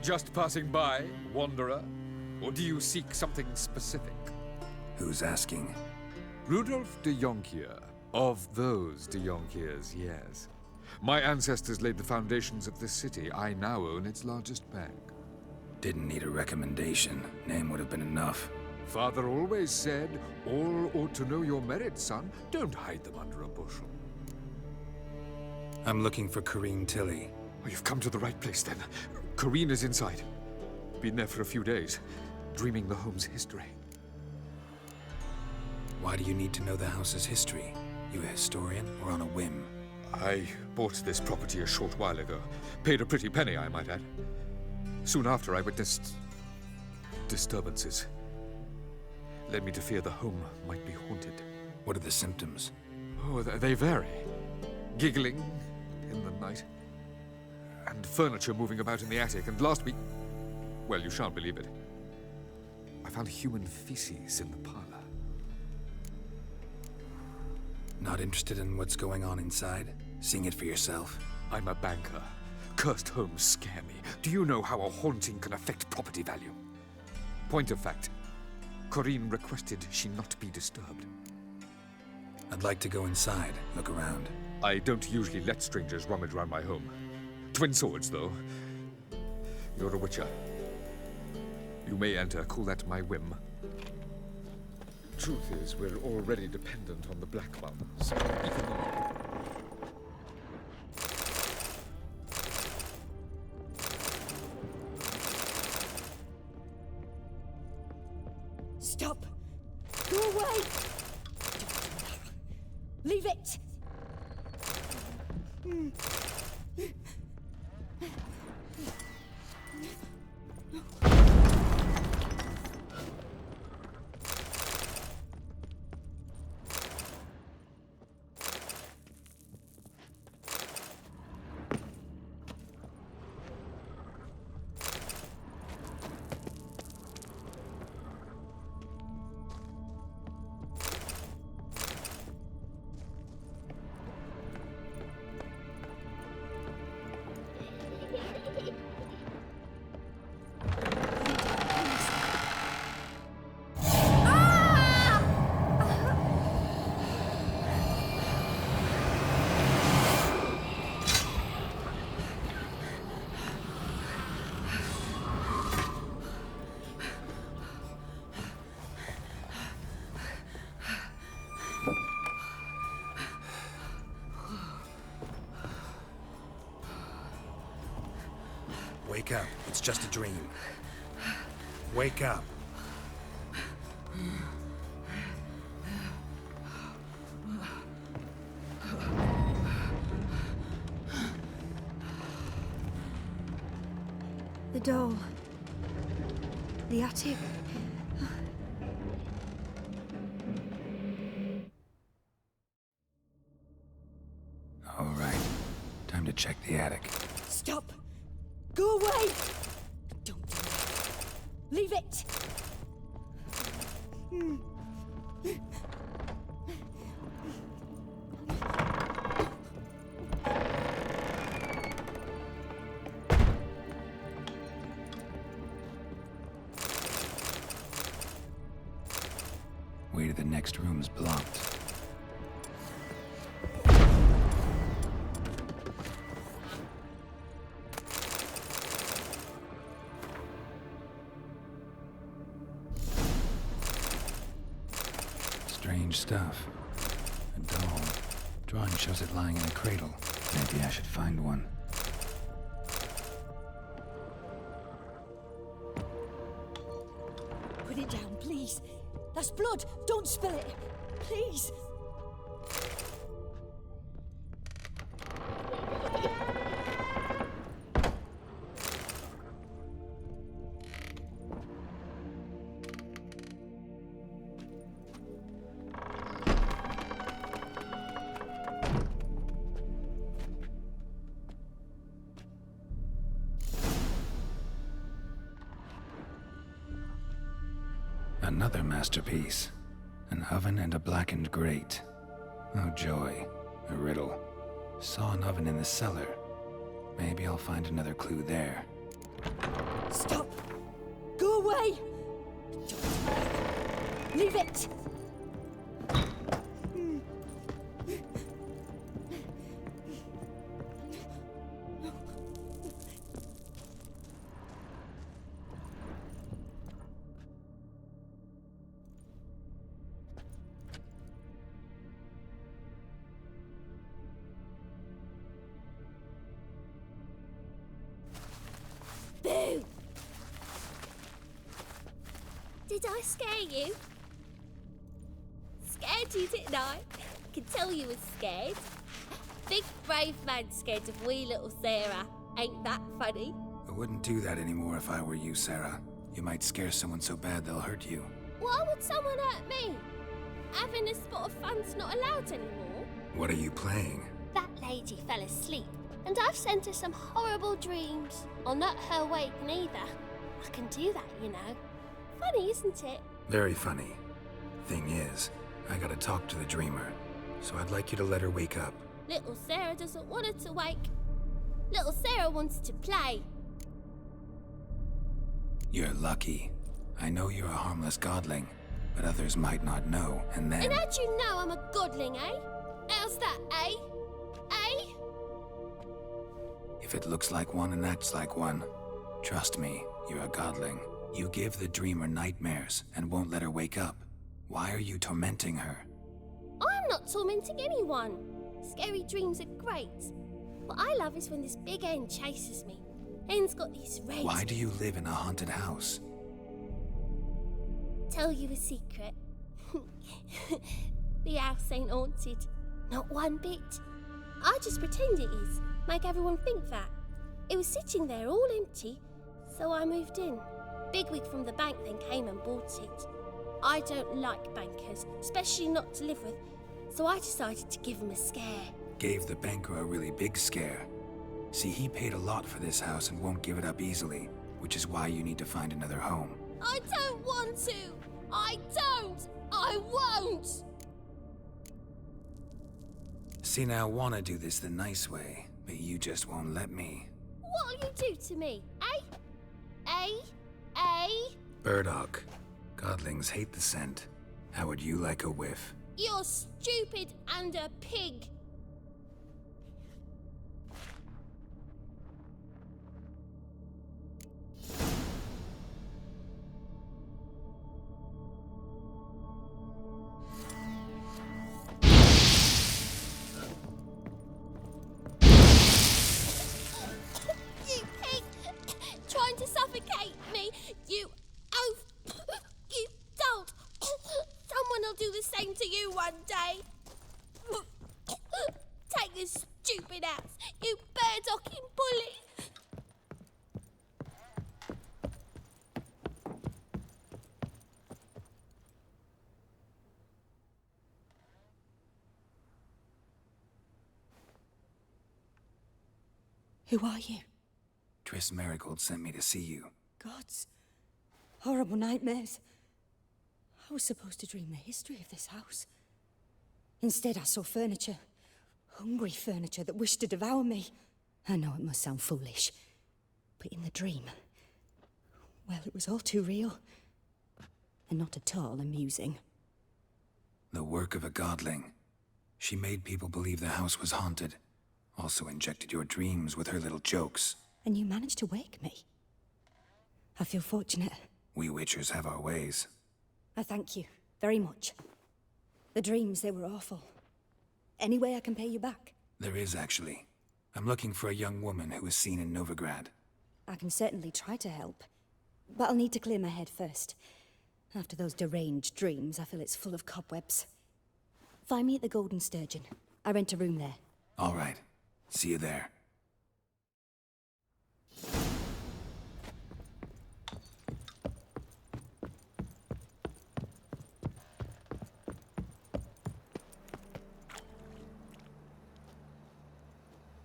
Just passing by, wanderer? Or do you seek something specific? Who's asking? Rudolf de Jonkier. Of those de Jonkiers, yes. My ancestors laid the foundations of this city. I now own its largest bank. Didn't need a recommendation. Name would have been enough. Father always said, all ought to know your merits, son. Don't hide them under a bushel. I'm looking for Corrine Tilly. Oh, you've come to the right place, then. Corrine is inside. Been there for a few days, dreaming the home's history. Why do you need to know the house's history? You a historian or on a whim? I bought this property a short while ago. Paid a pretty penny, I might add. Soon after, I witnessed disturbances. Led me to fear the home might be haunted. What are the symptoms? Oh, they vary. Giggling in the night. And furniture moving about in the attic. And last week, well, you shan't believe it, I found human feces in the parlor. Not interested in what's going on inside? Seeing it for yourself? I'm a banker. Cursed homes scare me. Do you know how a haunting can affect property value? Point of fact, Corrine requested she not be disturbed. I'd like to go inside, look around. I don't usually let strangers rummage around my home. Twin swords, though. You're a witcher. You may enter, call that my whim. Truth is, we're already dependent on the black ones. Even though... Stop! Go away! Leave it! Wake up. It's just a dream. Wake up. The doll. The attic. All right. Time to check the attic. Stop! Go away! Don't do that. Leave it! Way to the next room's blocked. Strange stuff. A doll. Drawing shows it lying in a cradle. Maybe I should find one. Put it down, please. That's blood. Don't spill it. Please. Another masterpiece. An oven and a blackened grate. Oh joy. A riddle. Saw an oven in the cellar. Maybe I'll find another clue there. Stop! Go away! Leave it! Boo! Did I scare you? Scared you, didn't I? Could tell you was scared. Big brave man scared of wee little Sarah. Ain't that funny? I wouldn't do that anymore if I were you, Sarah. You might scare someone so bad they'll hurt you. Why would someone hurt me? Having a spot of fun's not allowed anymore. What are you playing? That lady fell asleep, and I've sent her some horrible dreams. I'll not her wake neither. I can do that, you know. Funny, isn't it? Very funny. Thing is, I gotta talk to the dreamer, so I'd like you to let her wake up. Little Sarah doesn't want her to wake. Little Sarah wants to play. You're lucky. I know you're a harmless godling, but others might not know, and then... And how'd you know I'm a godling, eh? How's that, eh? Eh? If it looks like one and acts like one, trust me, you're a godling. You give the dreamer nightmares and won't let her wake up. Why are you tormenting her? I'm not tormenting anyone. Scary dreams are great. What I love is when this big hen chases me. Hen's got these red... Why do you live in a haunted house? Tell you a secret. The house ain't haunted. Not one bit. I just pretend it is. Make everyone think that. It was sitting there all empty, so I moved in. Bigwig from the bank then came and bought it. I don't like bankers, especially not to live with, so I decided to give him a scare. Gave the banker a really big scare. See, he paid a lot for this house and won't give it up easily, which is why you need to find another home. I don't want to! I don't! I won't! See, now I want to do this the nice way, but you just won't let me. What'll you do to me, eh? Eh? Eh? Burdock. Godlings hate the scent. How would you like a whiff? You're stupid and a pig. You pig! Trying to suffocate me! You oaf! You don't! Someone will do the same to you one day! Take this stupid house, you burdocking bully! Who are you? Triss Marigold sent me to see you. Gods. Horrible nightmares. I was supposed to dream the history of this house. Instead, I saw furniture. Hungry furniture that wished to devour me. I know it must sound foolish, but in the dream, well, it was all too real. And not at all amusing. The work of a godling. She made people believe the house was haunted. Also injected your dreams with her little jokes. And you managed to wake me. I feel fortunate. We witchers have our ways. I thank you very much. The dreams, they were awful. Any way I can pay you back? There is, actually. I'm looking for a young woman who was seen in Novigrad. I can certainly try to help. But I'll need to clear my head first. After those deranged dreams, I feel it's full of cobwebs. Find me at the Golden Sturgeon. I rent a room there. All right. See you there.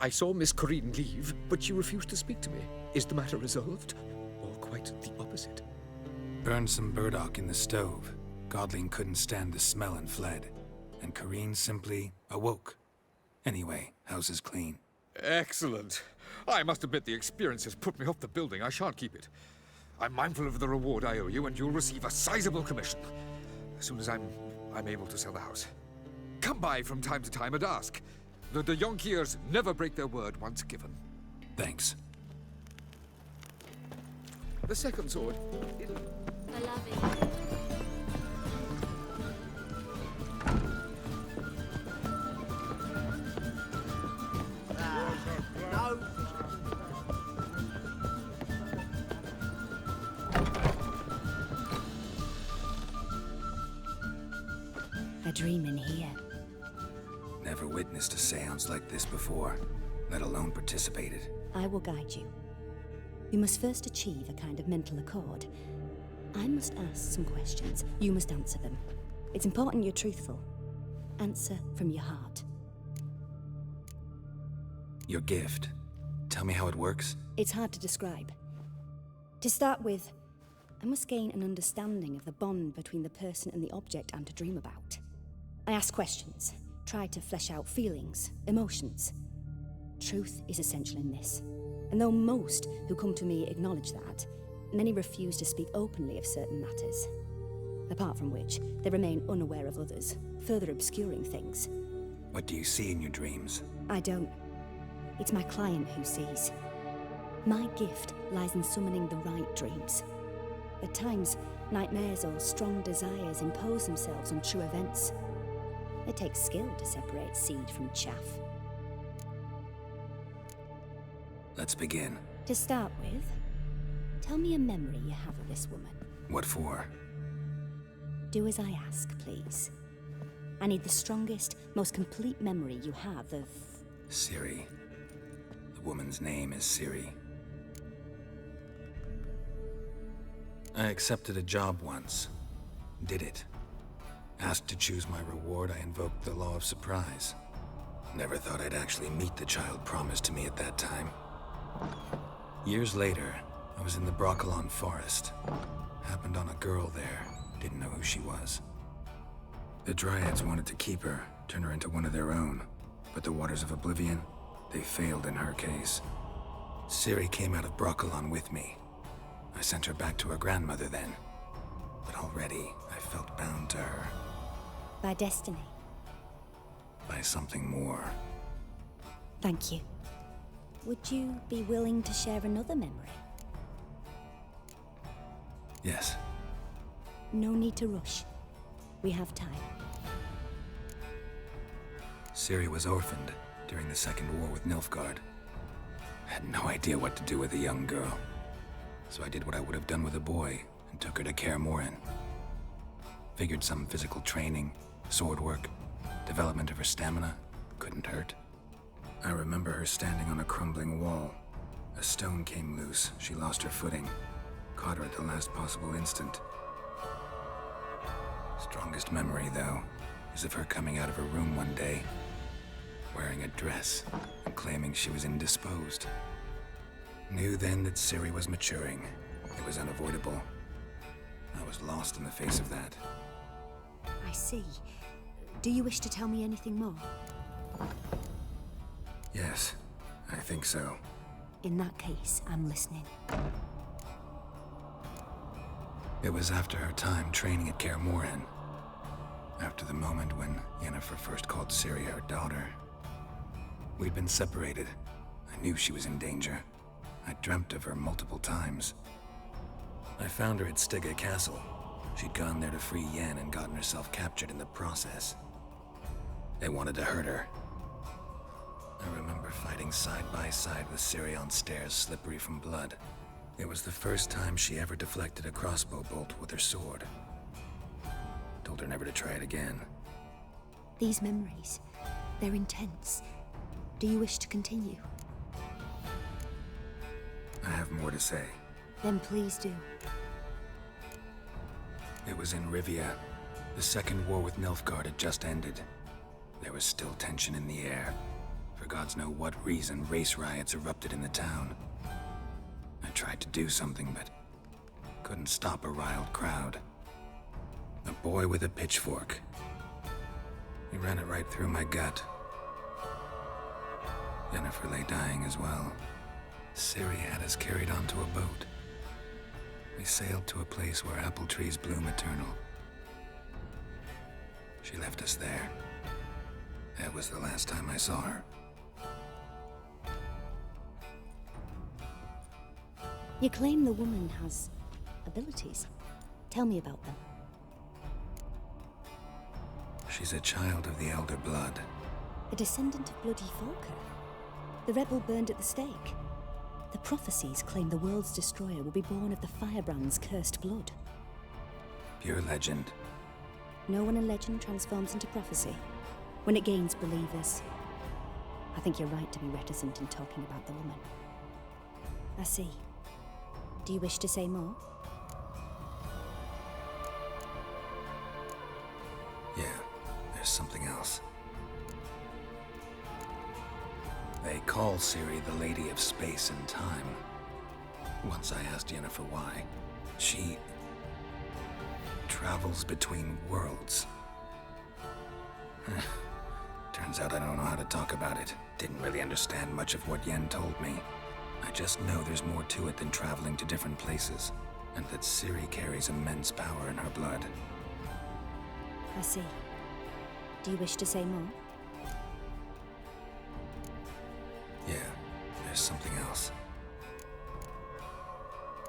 I saw Miss Corinne leave, but she refused to speak to me. Is the matter resolved? Or quite the opposite? Burned some burdock in the stove. Godling couldn't stand the smell and fled. And Corinne simply awoke. Anyway, house is clean. Excellent. I must admit the experience has put me off the building. I shan't keep it. I'm mindful of the reward I owe you, and you'll receive a sizable commission as soon as I'm able to sell the house. Come by from time to time and ask. The de Jonkiers never break their word once given. Thanks. The second sword. I love it. A dream in here. Never witnessed a seance like this before, let alone participated. I will guide you. You must first achieve a kind of mental accord. I must ask some questions. You must answer them. It's important you're truthful. Answer from your heart. Your gift. Tell me how it works. It's hard to describe. To start with, I must gain an understanding of the bond between the person and the object I'm to dream about. I ask questions, try to flesh out feelings, emotions. Truth is essential in this. And though most who come to me acknowledge that, many refuse to speak openly of certain matters. Apart from which, they remain unaware of others, further obscuring things. What do you see in your dreams? I don't. It's my client who sees. My gift lies in summoning the right dreams. At times, nightmares or strong desires impose themselves on true events. It takes skill to separate seed from chaff. Let's begin. To start with, tell me a memory you have of this woman. What for? Do as I ask, please. I need the strongest, most complete memory you have of... Ciri. The woman's name is Ciri. I accepted a job once. Did it. Asked to choose my reward, I invoked the law of surprise. Never thought I'd actually meet the child promised to me at that time. Years later, I was in the Broccolon forest. Happened on a girl there. Didn't know who she was. The Dryads wanted to keep her, turn her into one of their own. But the Waters of Oblivion, they failed in her case. Ciri came out of Broccolon with me. I sent her back to her grandmother then. But already, I felt bound to her. By destiny. By something more. Thank you. Would you be willing to share another memory? Yes. No need to rush. We have time. Ciri was orphaned during the Second War with Nilfgaard. I had no idea what to do with a young girl. So I did what I would have done with a boy and took her to Kaer Morhen. Figured some physical training, sword work, development of her stamina couldn't hurt. I remember her standing on a crumbling wall. A stone came loose, she lost her footing. Caught her at the last possible instant. Strongest memory, though, is of her coming out of her room one day, wearing a dress and claiming she was indisposed. Knew then that Ciri was maturing. It was unavoidable. I was lost in the face of that. I see. Do you wish to tell me anything more? Yes, I think so. In that case, I'm listening. It was after her time training at Kaer Morhen. After the moment when Yennefer first called Ciri her daughter. We'd been separated. I knew she was in danger. I dreamt of her multiple times. I found her at Stygga Castle. She'd gone there to free Yen and gotten herself captured in the process. They wanted to hurt her. I remember fighting side by side with Ciri on stairs slippery from blood. It was the first time she ever deflected a crossbow bolt with her sword. Told her never to try it again. These memories, they're intense. Do you wish to continue? I have more to say. Then please do. It was in Rivia. The Second War with Nilfgaard had just ended. There was still tension in the air. For gods know what reason, race riots erupted in the town. I tried to do something, but couldn't stop a riled crowd. A boy with a pitchfork. He ran it right through my gut. Yennefer lay dying as well. Ciri had us carried onto a boat. We sailed to a place where apple trees bloom eternal. She left us there. That was the last time I saw her. You claim the woman has abilities. Tell me about them. She's a child of the Elder Blood. A descendant of Bloody Falker. The rebel burned at the stake. The prophecies claim the world's destroyer will be born of the Firebrand's cursed blood. Pure legend. No one in legend transforms into prophecy. When it gains believers. I think you're right to be reticent in talking about the woman. I see. Do you wish to say more? Yeah, there's something else. They call Ciri the Lady of Space and Time. Once I asked Yennefer why. She travels between worlds. Turns out I don't know how to talk about it. Didn't really understand much of what Yen told me. I just know there's more to it than traveling to different places, and that Ciri carries immense power in her blood. I see. Do you wish to say more? Yeah, there's something else.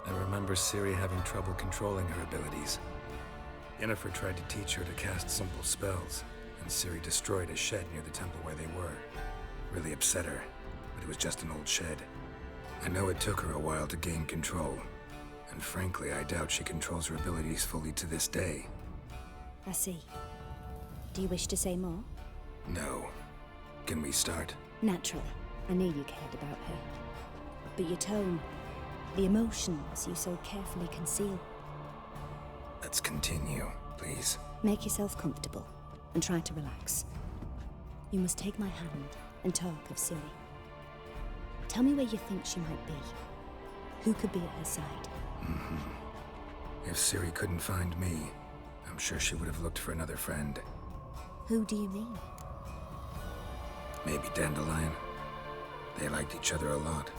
I remember Ciri having trouble controlling her abilities. Yennefer tried to teach her to cast simple spells, and Ciri destroyed a shed near the temple where they were. Really upset her, but it was just an old shed. I know it took her a while to gain control, and frankly, I doubt she controls her abilities fully to this day. I see. Do you wish to say more? No. Can we start? Naturally. I knew you cared about her. But your tone, the emotions you so carefully conceal. Let's continue, please. Make yourself comfortable and try to relax. You must take my hand and talk of Ciri. Tell me where you think she might be. Who could be at her side? If Ciri couldn't find me, I'm sure she would have looked for another friend. Who do you mean? Maybe Dandelion. They liked each other a lot.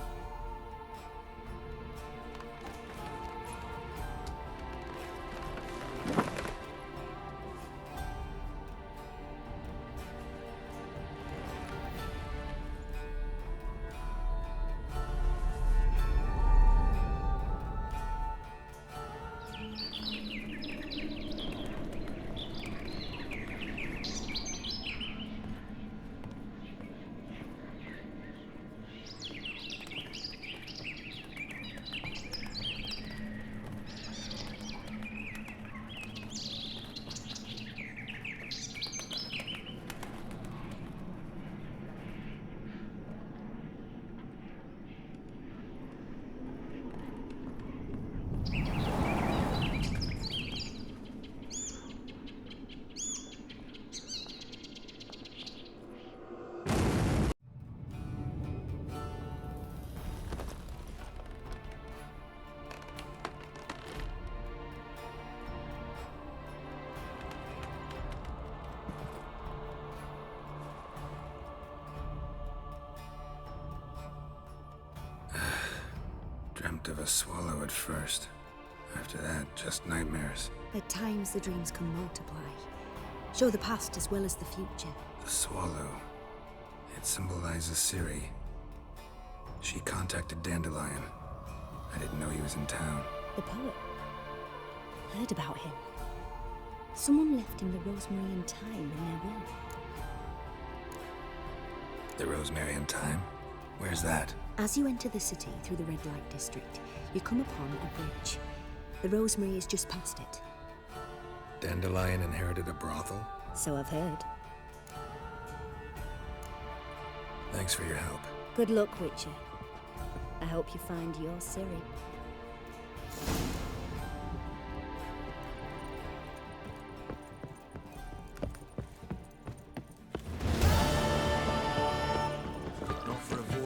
Dreamt of a swallow at first. After that, just nightmares. At times the dreams can multiply. Show the past as well as the future. The swallow. It symbolizes Ciri. She contacted Dandelion. I didn't know he was in town. The poet. Heard about him. Someone left him the Rosemary and Thyme in their will. The Rosemary and Thyme? Where's that? As you enter the city through the red light district, you come upon a bridge. The Rosemary is just past it. Dandelion inherited a brothel? So I've heard. Thanks for your help. Good luck, Witcher. I hope you find your Ciri.